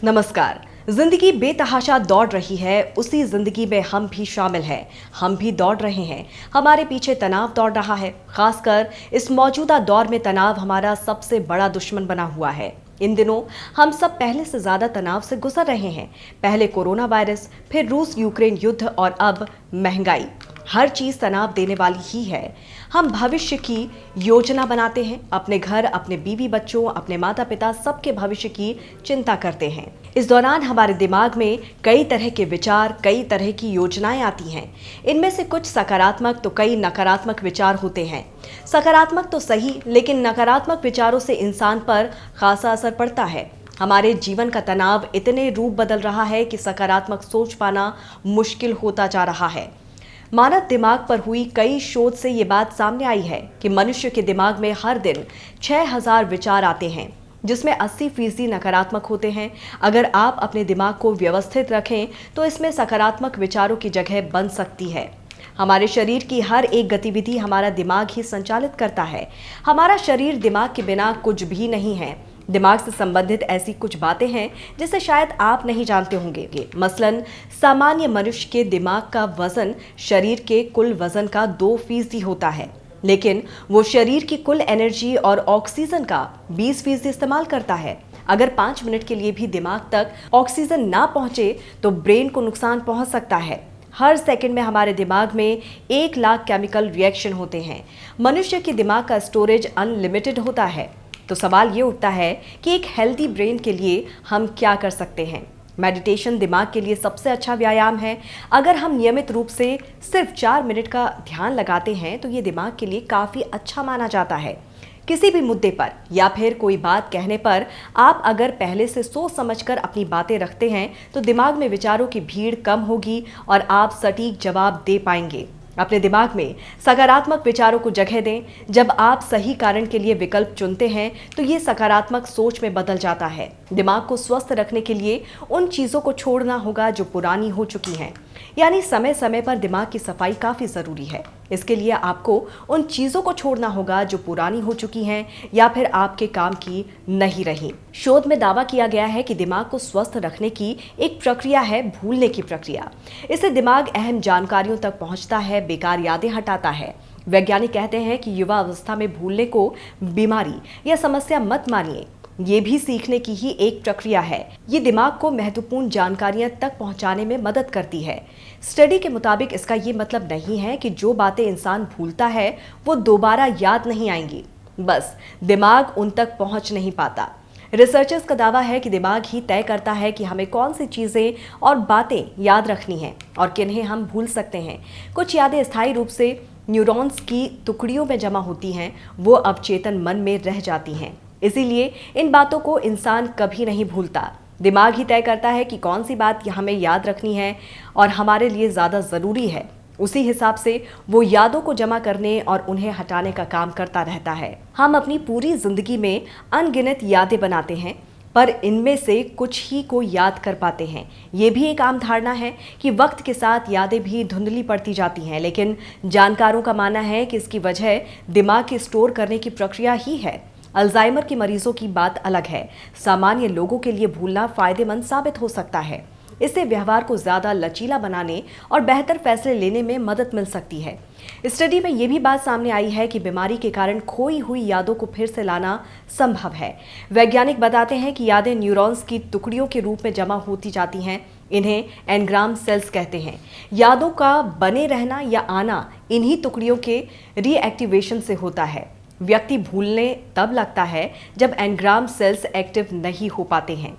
नमस्कार। जिंदगी बेतहाशा दौड़ रही है, उसी जिंदगी में हम भी शामिल हैं। हम भी दौड़ रहे हैं, हमारे पीछे तनाव दौड़ रहा है। खासकर इस मौजूदा दौर में तनाव हमारा सबसे बड़ा दुश्मन बना हुआ है। इन दिनों हम सब पहले से ज्यादा तनाव से गुजर रहे हैं। पहले कोरोना वायरस, फिर रूस यूक्रेन युद्ध और अब महंगाई। हर चीज तनाव देने वाली ही है। हम भविष्य की योजना बनाते हैं, अपने घर, अपने बीवी बच्चों, अपने माता पिता, सबके भविष्य की चिंता करते हैं। इस दौरान हमारे दिमाग में कई तरह के विचार, कई तरह की योजनाएं आती हैं। इनमें से कुछ सकारात्मक तो कई नकारात्मक विचार होते हैं। सकारात्मक तो सही, लेकिन नकारात्मक विचारों से इंसान पर खासा असर पड़ता है। हमारे जीवन का तनाव इतने रूप बदल रहा है कि सकारात्मक सोच पाना मुश्किल होता जा रहा है। मानव दिमाग पर हुई कई शोध से ये बात सामने आई है कि मनुष्य के दिमाग में हर दिन 6000 विचार आते हैं, जिसमें 80% नकारात्मक होते हैं। अगर आप अपने दिमाग को व्यवस्थित रखें तो इसमें सकारात्मक विचारों की जगह बन सकती है। हमारे शरीर की हर एक गतिविधि हमारा दिमाग ही संचालित करता है। हमारा शरीर दिमाग के बिना कुछ भी नहीं है। दिमाग से संबंधित ऐसी कुछ बातें हैं जिसे शायद आप नहीं जानते होंगे। मसलन सामान्य मनुष्य के दिमाग का वजन शरीर के कुल वजन का 2% होता है, लेकिन वो शरीर की कुल एनर्जी और ऑक्सीजन का 20% इस्तेमाल करता है। अगर 5 मिनट के लिए भी दिमाग तक ऑक्सीजन ना पहुंचे तो ब्रेन को नुकसान पहुंच सकता है। हर सेकंड में हमारे दिमाग में 1 लाख केमिकल रिएक्शन होते हैं। मनुष्य के दिमाग का स्टोरेज अनलिमिटेड होता है। तो सवाल ये उठता है कि एक हेल्दी ब्रेन के लिए हम क्या कर सकते हैं। मेडिटेशन दिमाग के लिए सबसे अच्छा व्यायाम है। अगर हम नियमित रूप से सिर्फ 4 मिनट का ध्यान लगाते हैं तो ये दिमाग के लिए काफ़ी अच्छा माना जाता है। किसी भी मुद्दे पर या फिर कोई बात कहने पर आप अगर पहले से सोच समझकर अपनी बातें रखते हैं तो दिमाग में विचारों की भीड़ कम होगी और आप सटीक जवाब दे पाएंगे। अपने दिमाग में सकारात्मक विचारों को जगह दें। जब आप सही कारण के लिए विकल्प चुनते हैं तो ये सकारात्मक सोच में बदल जाता है। दिमाग को स्वस्थ रखने के लिए उन चीज़ों को छोड़ना होगा जो पुरानी हो चुकी हैं, यानी समय समय पर दिमाग की सफाई काफ़ी ज़रूरी है। इसके लिए आपको उन चीज़ों को छोड़ना होगा जो पुरानी हो चुकी हैं या फिर आपके काम की नहीं रही। शोध में दावा किया गया है कि दिमाग को स्वस्थ रखने की एक प्रक्रिया है भूलने की प्रक्रिया। इससे दिमाग अहम जानकारियों तक पहुंचता है, बेकार यादें हटाता है। वैज्ञानिक कहते हैं कि युवा अवस्था में भूलने को बीमारी या समस्या मत मानिए, ये भी सीखने की ही एक प्रक्रिया है। ये दिमाग को महत्वपूर्ण जानकारियां तक पहुंचाने में मदद करती है। स्टडी के मुताबिक इसका ये मतलब नहीं है कि जो बातें इंसान भूलता है वो दोबारा याद नहीं आएंगी, बस दिमाग उन तक पहुंच नहीं पाता। रिसर्चर्स का दावा है कि दिमाग ही तय करता है कि हमें कौन सी चीज़ें और बातें याद रखनी हैं और किन्हें हम भूल सकते हैं। कुछ यादें स्थायी रूप से न्यूरॉन्स की टुकड़ियों में जमा होती हैं, वो अवचेतन मन में रह जाती हैं। इसीलिए इन बातों को इंसान कभी नहीं भूलता। दिमाग ही तय करता है कि कौन सी बात हमें याद रखनी है और हमारे लिए ज़्यादा ज़रूरी है। उसी हिसाब से वो यादों को जमा करने और उन्हें हटाने का काम करता रहता है। हम अपनी पूरी जिंदगी में अनगिनत यादें बनाते हैं, पर इनमें से कुछ ही को याद कर पाते हैं। ये भी एक आम धारणा है कि वक्त के साथ यादें भी धुंधली पड़ती जाती हैं, लेकिन जानकारों का मानना है कि इसकी वजह दिमाग के स्टोर करने की प्रक्रिया ही है। अल्जाइमर के मरीजों की बात अलग है। सामान्य लोगों के लिए भूलना फायदेमंद साबित हो सकता है। इससे व्यवहार को ज़्यादा लचीला बनाने और बेहतर फैसले लेने में मदद मिल सकती है। स्टडी में ये भी बात सामने आई है कि बीमारी के कारण खोई हुई यादों को फिर से लाना संभव है। वैज्ञानिक बताते हैं कि यादें न्यूरॉन्स की टुकड़ियों के रूप में जमा होती जाती हैं। इन्हें एनग्राम सेल्स कहते हैं। यादों का बने रहना या आना इन्हीं टुकड़ियों के रीएक्टिवेशन से होता है। व्यक्ति भूलने तब लगता है जब एनग्राम सेल्स एक्टिव नहीं हो पाते हैं।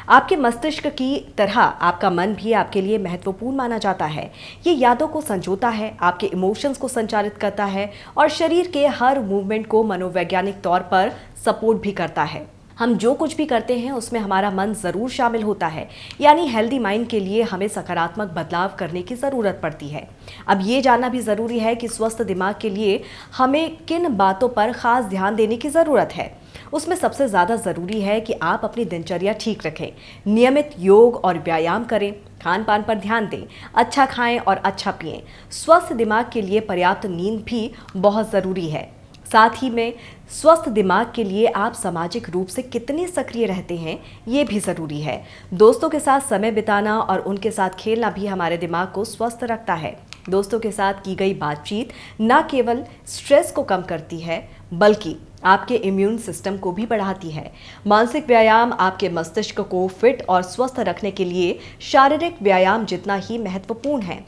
आपके मस्तिष्क की तरह आपका मन भी आपके लिए महत्वपूर्ण माना जाता है। ये यादों को संजोता है, आपके इमोशंस को संचालित करता है और शरीर के हर मूवमेंट को मनोवैज्ञानिक तौर पर सपोर्ट भी करता है। हम जो कुछ भी करते हैं उसमें हमारा मन ज़रूर शामिल होता है, यानी हेल्दी माइंड के लिए हमें सकारात्मक बदलाव करने की ज़रूरत पड़ती है। अब ये जानना भी ज़रूरी है कि स्वस्थ दिमाग के लिए हमें किन बातों पर ख़ास ध्यान देने की ज़रूरत है। उसमें सबसे ज़्यादा ज़रूरी है कि आप अपनी दिनचर्या ठीक रखें, नियमित योग और व्यायाम करें, खान पान पर ध्यान दें, अच्छा खाएं और अच्छा पिएं। स्वस्थ दिमाग के लिए पर्याप्त नींद भी बहुत ज़रूरी है। साथ ही में स्वस्थ दिमाग के लिए आप सामाजिक रूप से कितने सक्रिय रहते हैं, ये भी ज़रूरी है। दोस्तों के साथ समय बिताना और उनके साथ खेलना भी हमारे दिमाग को स्वस्थ रखता है। दोस्तों के साथ की गई बातचीत न केवल स्ट्रेस को कम करती है, बल्कि आपके इम्यून सिस्टम को भी बढ़ाती है। मानसिक व्यायाम आपके मस्तिष्क को फिट और स्वस्थ रखने के लिए शारीरिक व्यायाम जितना ही महत्वपूर्ण है।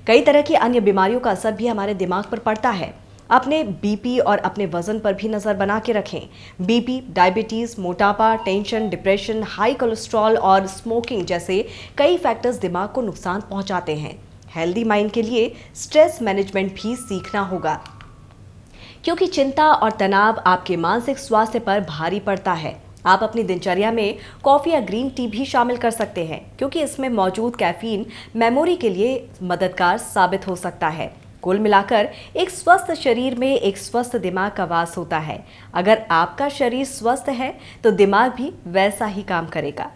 कई तरह की अन्य बीमारियों का असर भी हमारे दिमाग पर पड़ता है। अपने बीपी और अपने वजन पर भी नजर बना के रखें। बीपी, डायबिटीज, मोटापा, टेंशन, डिप्रेशन, हाई कोलेस्ट्रॉल और स्मोकिंग जैसे कई फैक्टर्स दिमाग को नुकसान पहुंचाते हैं। हेल्दी माइंड के लिए स्ट्रेस मैनेजमेंट भी सीखना होगा, क्योंकि चिंता और तनाव आपके मानसिक स्वास्थ्य पर भारी पड़ता है। आप अपनी दिनचर्या में कॉफ़ी या ग्रीन टी भी शामिल कर सकते हैं, क्योंकि इसमें मौजूद कैफीन मेमोरी के लिए मददगार साबित हो सकता है। कुल मिलाकर एक स्वस्थ शरीर में एक स्वस्थ दिमाग का वास होता है। अगर आपका शरीर स्वस्थ है तो दिमाग भी वैसा ही काम करेगा।